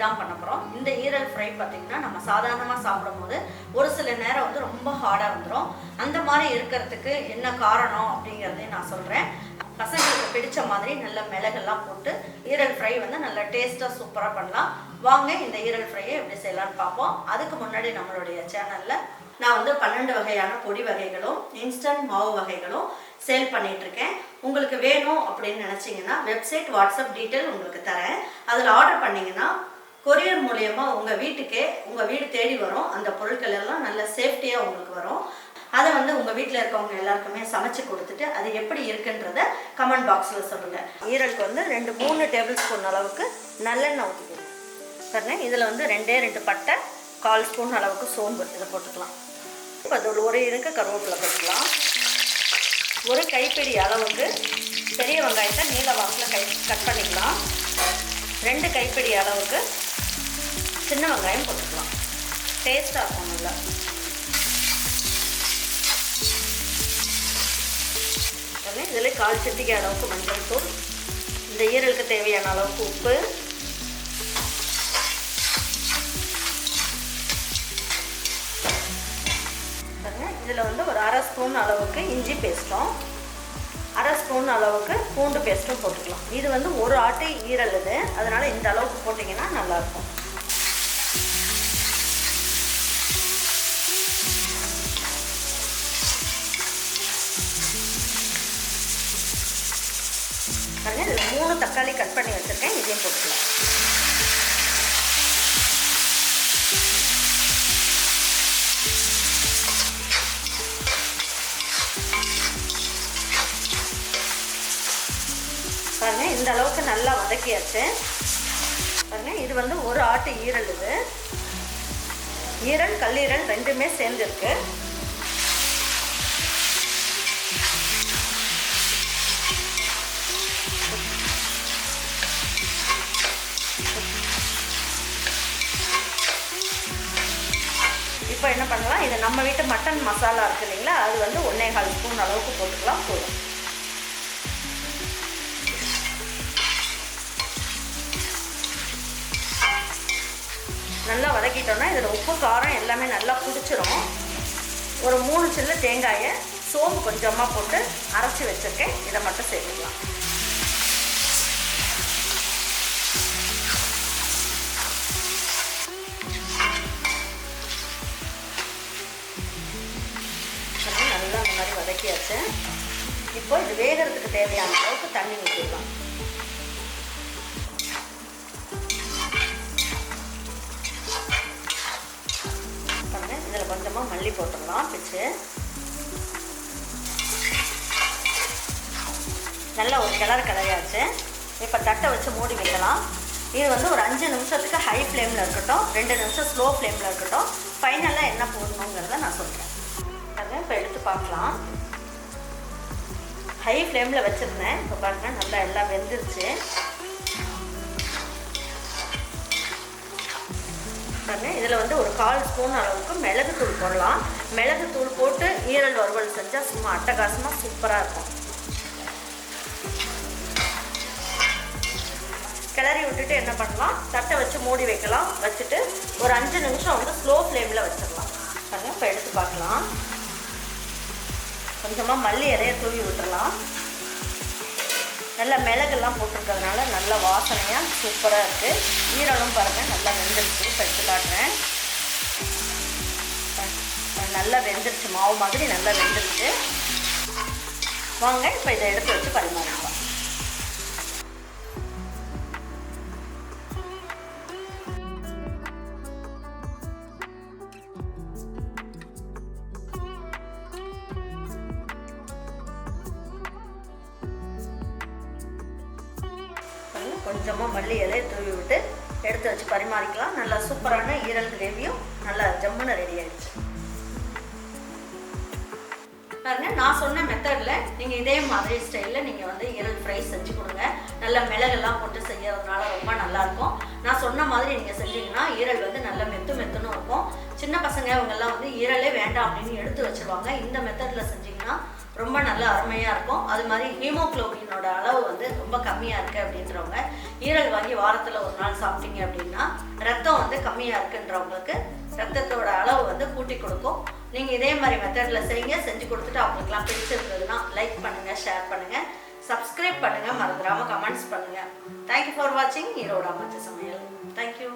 தான் பண்ண போகிறோம். இந்த ஈரல் ஃப்ரை பார்த்திங்கன்னா நம்ம சாதாரணமாக சாப்பிடும்போது ஒரு சில நேரம் வந்து ரொம்ப ஹார்டாக வந்துடும். அந்த மாதிரி இருக்கிறதுக்கு என்ன காரணம் அப்படிங்கிறதையும் நான் சொல்கிறேன். பசங்களுக்கு பிடிச்ச மாதிரி நல்ல மிளகெல்லாம் போட்டு ஈரல் ஃப்ரை வந்து நல்லா டேஸ்ட்டாக சூப்பராக பண்ணலாம். வாங்க இந்த ஈரல் ஃப்ரையை எப்படி செய்யலான்னு பார்ப்போம். அதுக்கு முன்னாடி நம்மளுடைய சேனலில் நான் வந்து 12 வகையான பொடி வகைகளும் இன்ஸ்டன்ட் மாவு வகைகளும் சேல் பண்ணிகிட்ருக்கேன். உங்களுக்கு வேணும் அப்படின்னு நினச்சிங்கன்னா வெப்சைட் வாட்ஸ்அப் டீட்டெயில் உங்களுக்கு தரேன். அதில் ஆர்டர் பண்ணிங்கன்னா கொரியர் மூலியமாக உங்கள் வீட்டுக்கே உங்கள் வீடு தேடி வரும். அந்த பொருட்கள் எல்லாம் நல்ல சேஃப்டியாக உங்களுக்கு வரும். அதை வந்து உங்கள் வீட்டில் இருக்கவங்க எல்லாருக்குமே சமைச்சு கொடுத்துட்டு அது எப்படி இருக்குன்றத கமெண்ட் பாக்ஸில் சொல்லுங்கள். ஈரலுக்கு வந்து 2-3 டேபிள் ஸ்பூன் அளவுக்கு நல்லெண்ணெய் ஊற்றிக்கணும். பாருங்க, இதில் வந்து 2 பட்டை, 1/4 ஸ்பூன் அளவுக்கு சோம்பு இதை போட்டுக்கலாம். இப்போ அதோட ஒரு இருக்கு கருவேப்பிலை போட்டுக்கலாம். ஒரு கைப்பிடி அளவுக்கு பெரிய வெங்காயத்தை நீல வாக்கில் கட் பண்ணிக்கலாம். 2 கைப்பிடி அளவுக்கு சின்ன வெங்காயம் போட்டுக்கலாம். டேஸ்ட்டாக இருக்கும் நல்லா. இதில் 1/4 சிட்டிகை அளவுக்கு மஞ்சள் தூள், இந்த ஈரலுக்கு தேவையான அளவுக்கு உப்பு, இதில் வந்து ஒரு 1/2 ஸ்பூன் அளவுக்கு இஞ்சி பேஸ்ட்டும் 1/2 ஸ்பூன் அளவுக்கு பூண்டு பேஸ்ட்டும் போட்டுக்கலாம். இது வந்து ஒரு ஆட்டு ஈரல் இது, அதனால் இந்த அளவுக்கு போட்டிங்கன்னா நல்லாயிருக்கும். இதில் 3 தக்காளி கட் பண்ணி வச்சுருக்கேன், இதையும் போட்டுக்கலாம். பாருங்க, இந்த அளவுக்கு நல்லா வதக்கியாச்சு. பாருங்க, இது வந்து ஒரு ஆட்டு ஈரல். இது ஈரல் கல்லீரல் ரெண்டுமே சேர்ந்துருக்கு. இப்போ என்ன பண்ணலாம், இது நம்ம வீட்டு மட்டன் மசாலா இருக்கு இல்லைங்களா, அது வந்து 1/4 ஸ்பூன் அளவுக்கு போட்டுக்கலாம். போதும். நல்லா வதக்கிட்டோம்னா இதில் உப்பு காரம் எல்லாமே நல்லா பிடிச்சிரும். ஒரு 3 சில்லு தேங்காயை சோம்பு கொஞ்சமாக போட்டு அரைச்சி வச்சுருக்கேன், இதை மட்டும் சேர்த்துக்கலாம். நல்லா இந்த மாதிரி வதக்கியாச்சு. இப்போ இது வேகிறதுக்கு தேவையான அளவுக்கு தண்ணி ஊற்றிடலாம். இதில் கொஞ்சமாக மல்லி போட்டுடலாம் பிச்சு. நல்லா ஒரு கிளறியாச்சு. இப்போ தட்டை வச்சு மூடி வைக்கலாம். இது வந்து ஒரு 5 நிமிஷத்துக்கு ஹை ஃப்ளேமில் இருக்கட்டும், 2 நிமிஷம் ஸ்லோ ஃப்ளேமில் இருக்கட்டும். ஃபைனலாக என்ன போடணுங்கிறத நான் சொல்கிறேன். அதை இப்போ எடுத்து பார்க்கலாம். ஹை ஃப்ளேமில் வச்சுருந்தேன். இப்போ பாருங்கள், நல்லா எல்லாம் வெந்துருச்சு. இதில் வந்து ஒரு 1/4 ஸ்பூன் அளவுக்கு மிளகுத்தூள் போடலாம். மிளகுத்தூள் போட்டு ஈரல் வறுவல் செஞ்சால் சும்மா அட்டகாசமாக சூப்பராக இருக்கும். கிளறி விட்டுட்டு என்ன பண்ணலாம், தட்டை வச்சு மூடி வைக்கலாம். வச்சுட்டு ஒரு 5 நிமிஷம் வந்து ஸ்லோ ஃப்ளேமில் வச்சிடலாம். பாருங்கள், இப்போ எடுத்து பார்க்கலாம். கொஞ்சமாக மல்லி இலையை தூவி விட்டுடலாம். நல்லா மிளகெல்லாம் போட்டிருக்கிறதுனால நல்ல வாசனையாக சூப்பராக இருக்குது. ஈரலும் பாருங்கள் நல்லா வெந்துருச்சு. இப்போ எடுத்து காட்டுறேன். நல்லா வெந்துருச்சு, மாவு மாதிரி நல்லா வெந்துருச்சு. வாங்க இப்போ இதை எடுத்து வச்சு பரிமாறிக்கலாம். கொஞ்சமாக மல்லி இலையை தூவி விட்டு எடுத்து வச்சு பரிமாறிக்கலாம். நல்லா சூப்பரான ஈரல் கிரேவியும் நல்லா ஜம்முன்னு ரெடி ஆயிடுச்சு. பாருங்க, நான் சொன்ன மெத்தடில் நீங்கள் இதே மாதிரி ஸ்டைலில் நீங்கள் வந்து ஈரல் ஃப்ரை செஞ்சு கொடுங்க. நல்லா மிளகெல்லாம் போட்டு செய்யறதுனால ரொம்ப நல்லாயிருக்கும். நான் சொன்ன மாதிரி நீங்கள் செஞ்சீங்கன்னா ஈரல் வந்து நல்லா மெத்துன்னு இருக்கும். சின்ன பசங்க அவங்கெல்லாம் வந்து ஈரலே வேண்டாம் அப்படின்னு எடுத்து வச்சுருவாங்க. இந்த மெத்தடில் செஞ்சிங்கன்னா ரொம்ப நல்ல அருமையாக இருக்கும். அது மாதிரி ஹீமோக்ளோபினோட அளவு வந்து ரொம்ப கம்மியாக இருக்குது அப்படின்றவங்க ஈரல் வாங்கி வாரத்தில் ஒரு நாள் சாப்பிட்டீங்க அப்படின்னா ரத்தம் வந்து கம்மியாக இருக்குன்றவங்களுக்கு ரத்தத்தோட அளவு வந்து கூட்டி கொடுக்கும். நீங்கள் இதே மாதிரி மெத்தடில் செய்யுங்க. செஞ்சு கொடுத்துட்டு அவங்களுக்குலாம் பிடிச்சிருந்ததுன்னா லைக் பண்ணுங்கள், ஷேர் பண்ணுங்கள், சப்ஸ்கிரைப் பண்ணுங்கள், மறந்துடாமல் கமெண்ட்ஸ் பண்ணுங்கள். தேங்க்யூ ஃபார் வாட்சிங் ஈரோடு அம்மாச்சி சமையல். தேங்க்யூ.